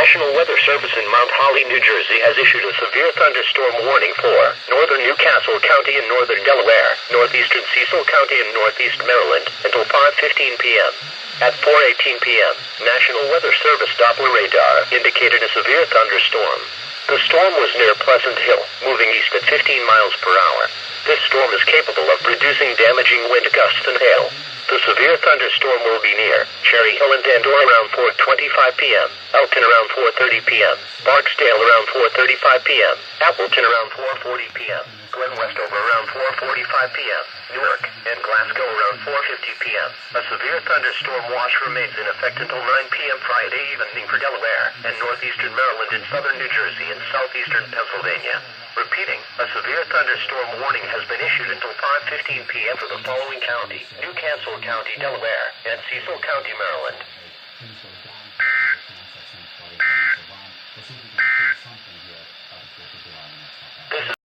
National Weather Service in Mount Holly, New Jersey has issued a severe thunderstorm warning for northern Newcastle County and northern Delaware, northeastern Cecil County and northeast Maryland until 5:15 p.m. At 4:18 p.m., National Weather Service Doppler radar indicated a severe thunderstorm. The storm was near Pleasant Hill, moving east at 15 miles per hour. This storm is capable of producing damaging wind gusts and hail. The severe thunderstorm will be near Cherry Hill and Dandor around 4:25 p.m., Elkton around 4:30 p.m., Barksdale around 4:35 p.m., Appleton around 4:40 p.m., Glen Westover around 4:45 p.m., Newark and Glasgow around 4:50 p.m. A severe thunderstorm watch remains in effect until 9 p.m. Friday evening for Delaware and northeastern Maryland and southern New Jersey and southeastern Pennsylvania. Repeating, a severe thunderstorm warning has been issued until 5:15 p.m. for the following county: Newcastle County, Delaware, and Cecil County, Maryland.